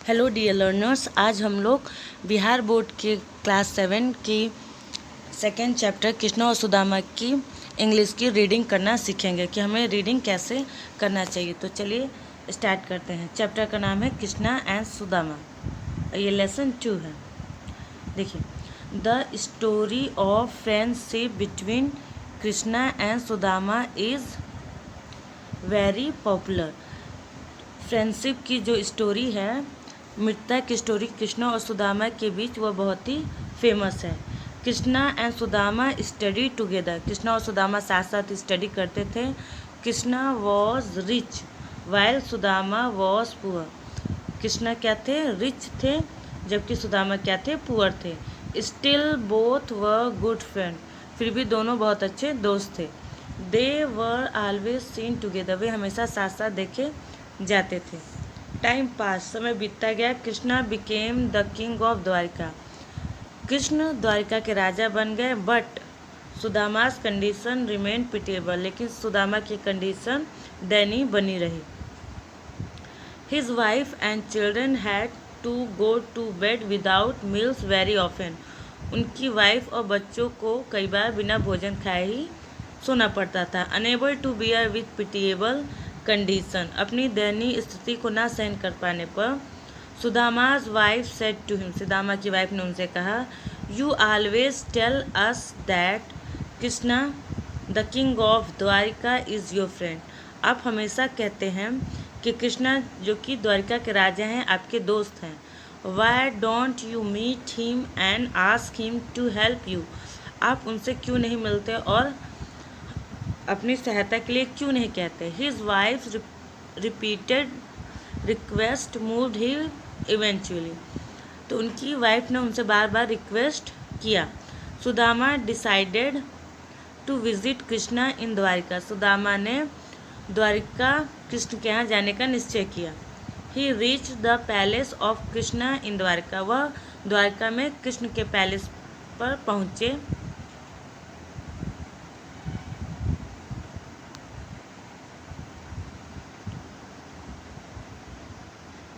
Hello dear learners, आज हम लोग बिहार बोर्ड के क्लास 7 की सेकेंड चैप्टर कृष्णा और सुदामा की इंग्लिश की रीडिंग करना सीखेंगे कि हमें रीडिंग कैसे करना चाहिए। तो चलिए स्टार्ट करते हैं। चैप्टर का नाम है कृष्णा एंड सुदामा। ये लेसन 2 है। देखिए, the story of friendship between Krishna and Sudama is very popular. Friendship की जो स्टोरी है, मित्रता की स्टोरी कृष्णा और सुदामा के बीच, वह बहुत ही फेमस है। Krishna and Sudama study together. Krishna और सुदामा साथ साथ स्टडी करते थे। Krishna was rich while Sudama was poor. Krishna क्या थे? रिच थे, जबकि सुदामा क्या थे? पुअर थे। Still both were good friend. फिर भी दोनों बहुत अच्छे दोस्त थे। दे वर ऑलवेज सीन टुगेदर। वे हमेशा साथ साथ देखे जाते थे। टाइम पास, समय बीतता गया। Krishna became the king of Dwarika. Krishna Dwarika के राजा बन गए। But Sudama's condition remained pitiable. लेकिन सुदामा की कंडीशन दयनीय बनी रही। His wife and children had to go to bed without meals very often. उनकी वाइफ और बच्चों को कई बार बिना भोजन खाए ही सोना पड़ता था। Unable to bear with pitiable condition. अपनी दयनीय स्थिति को ना सहन कर पाने पर Sudama's wife said to him. Sudama की वाइफ ने उनसे कहा, you always tell us that Krishna the king of Dwarka is your friend. आप हमेशा कहते हैं कि कृष्णा जो कि द्वारिका के राजा हैं आपके दोस्त हैं। Why don't you meet him and ask him to help you. आप उनसे क्यों नहीं मिलते और अपनी सहायता के लिए क्यों नहीं कहते? His wife repeated request moved him eventually. तो उनकी वाइफ ने उनसे बार बार रिक्वेस्ट किया। Sudama decided to visit Krishna in Dwarika. Sudama ने द्वारिका कृष्ण के यहाँ जाने का निश्चय किया। He reach the palace of Krishna in Dwarika. वह द्वारिका में कृष्ण के पैलेस पर पहुँचे।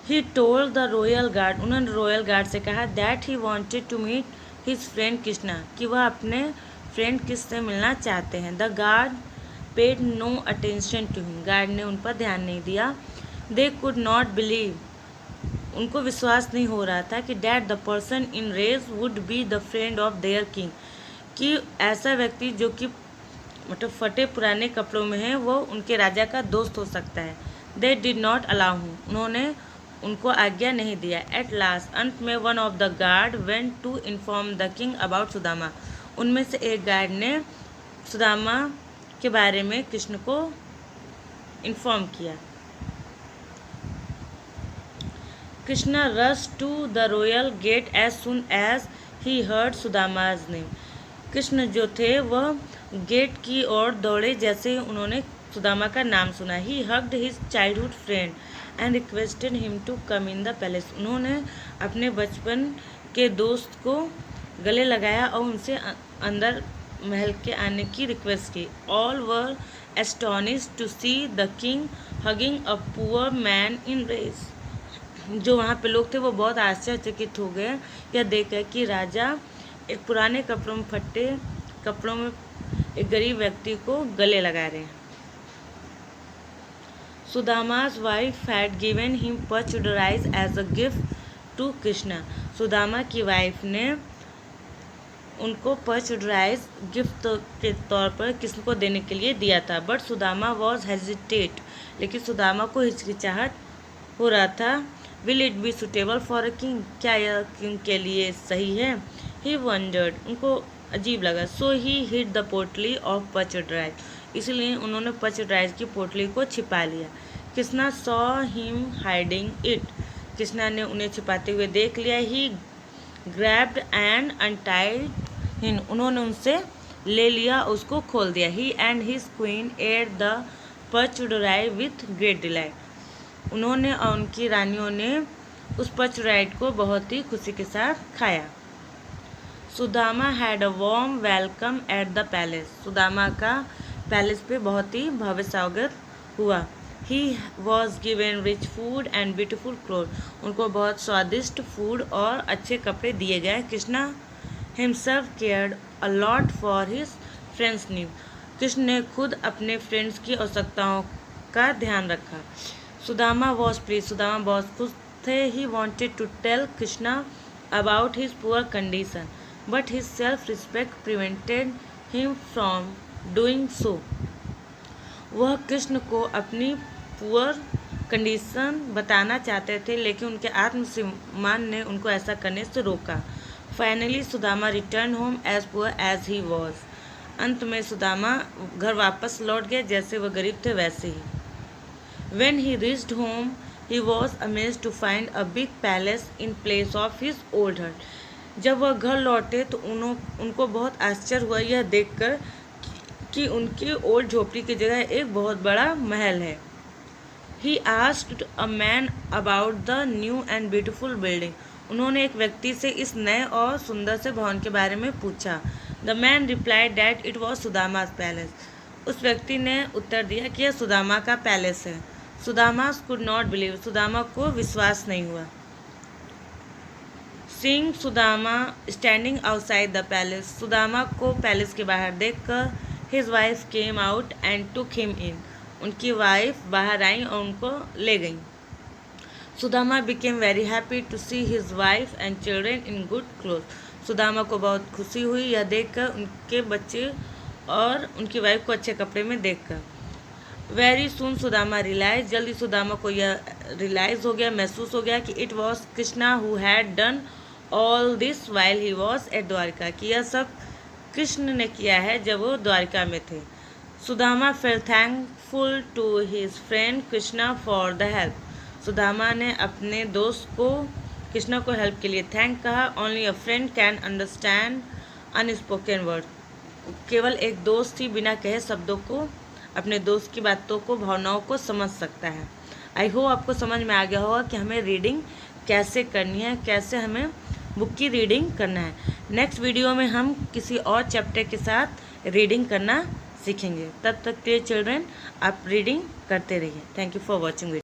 He told the royal guard. उन्होंने रॉयल गार्ड से कहा that he wanted to meet his friend Krishna, कि वह अपने फ्रेंड कृष्ण से मिलना चाहते हैं। The guard paid no attention to him. Guard ने उन पर ध्यान नहीं दिया। They could not believe. उनको विश्वास नहीं हो रहा था कि that the person in rags would be the friend of their king, कि ऐसा व्यक्ति जो कि मतलब फटे पुराने कपड़ों में है वो उनके राजा का दोस्त हो सकता है। They did not allow him. उन्होंने उनको आज्ञा नहीं दिया। एट लास्ट, अंत में, one of the guard went to inform the king about Sudama. उनमें से एक गार्ड ने सुदामा के बारे में कृष्ण को इन्फॉर्म किया। Krishna rush to the royal gate as soon as he heard Sudama's name. Krishna जो थे वह गेट की ओर दौड़े जैसे उन्होंने सुदामा का नाम सुना। He hugged his childhood friend and requested him to come in the palace. उन्होंने अपने बचपन के दोस्त को गले लगाया और उनसे अंदर महल के आने की रिक्वेस्ट की। All were astonished to see the king hugging a poor man in rags. जो वहाँ पे लोग थे वो बहुत आश्चर्यचकित हो गए यह देखकर कि राजा एक पुराने कपड़ों में, फटे कपड़ों में एक गरीब व्यक्ति को गले लगा रहे हैं। सुदामा's wife had given him perched rice as a gift to Krishna. Sudama की वाइफ ने उनको पर्च्ड राइस गिफ्ट के तौर पर कृष्ण को देने के लिए दिया था। But Sudama was hesitate. लेकिन सुदामा को हिचकिचाहट हो रहा था। Will it be suitable for a king. क्या यह किंग के लिए सही है? ही वंडर्ड। उनको अजीब लगा। सो ही हिड द पोटली ऑफ पर्च्ड राइस। इसलिए उन्होंने पर्च्ड राइस की पोटली को छिपा लिया। Krishna saw him hiding it. Krishna ने उन्हें छिपाते हुए देख लिया। ही ग्रैब्ड एंड अनटाइड हिम। उन्होंने उनसे ले लिया, उसको खोल दिया। He and his queen ate the parched rice with great delight. उन्होंने और उनकी रानियों ने उस पर्च्ड राइस को बहुत ही खुशी के साथ खाया। Sudama had a warm welcome at the palace. Sudama का पैलेस पे बहुत ही भव्य स्वागत हुआ। He was given rich food and beautiful cloth. उनको बहुत स्वादिष्ट फूड और अच्छे कपड़े दिए गए। Krishna himself cared a lot for his friend's need. Krishna ने खुद अपने फ्रेंड्स की आवश्यकताओं का ध्यान रखा। Sudama was please. सुदामा बहुत खुश थे। He wanted to tell Krishna about his poor condition but his self respect prevented him from doing so. वह कृष्ण को अपनी पुअर कंडीशन बताना चाहते थे, लेकिन उनके आत्मसम्मान ने उनको ऐसा करने से रोका। Finally Sudama return home as poor as he was. अंत में सुदामा घर वापस लौट गए, जैसे वह गरीब थे वैसे ही। When he reached home he was amazed to find a big palace in place of his old hut. जब वह घर लौटे तो उनको बहुत आश्चर्य हुआ यह देखकर कि उनकी ओल्ड झोपड़ी की जगह एक बहुत बड़ा महल है। He asked a man about the new and beautiful building. उन्होंने एक व्यक्ति से इस नए और सुंदर से भवन के बारे में पूछा। The man replied that it was Sudama's palace. उस व्यक्ति ने उत्तर दिया कि यह सुदामा का पैलेस है। Sudama could not believe. Sudama को विश्वास नहीं हुआ। Seeing Sudama standing outside the palace. Sudama को पैलेस के बाहर देखकर his wife came out and took him in. उनकी वाइफ बाहर आई और उनको ले गई। Sudama became very happy to see his wife and children in good cloth. Sudama को बहुत खुशी हुई यह देखकर उनके बच्चे और उनकी वाइफ को अच्छे कपड़े में देखकर। Very soon Sudama realise. जल्दी सुदामा को यह रियलाइज हो गया, महसूस हो गया कि it was Krishna who had done all this while he was at Dwarka, कि यह सब कृष्ण ने किया है जब वो द्वारिका में थे। Sudama felt thankful to his friend Krishna for the help. Sudama ने अपने दोस्त को कृष्णा को हेल्प के लिए थैंक कहा। Only a friend can understand unspoken word. केवल एक दोस्त ही बिना कहे शब्दों को, अपने दोस्त की बातों को, भावनाओं को समझ सकता है। आई होप आपको समझ में आ गया होगा कि हमें रीडिंग कैसे करनी है, कैसे हमें बुक की रीडिंग करना है। नेक्स्ट वीडियो में हम किसी और चैप्टर के साथ रीडिंग करना सीखेंगे। तब तक के चिल्ड्रन आप रीडिंग करते रहिए। Thank you for watching video.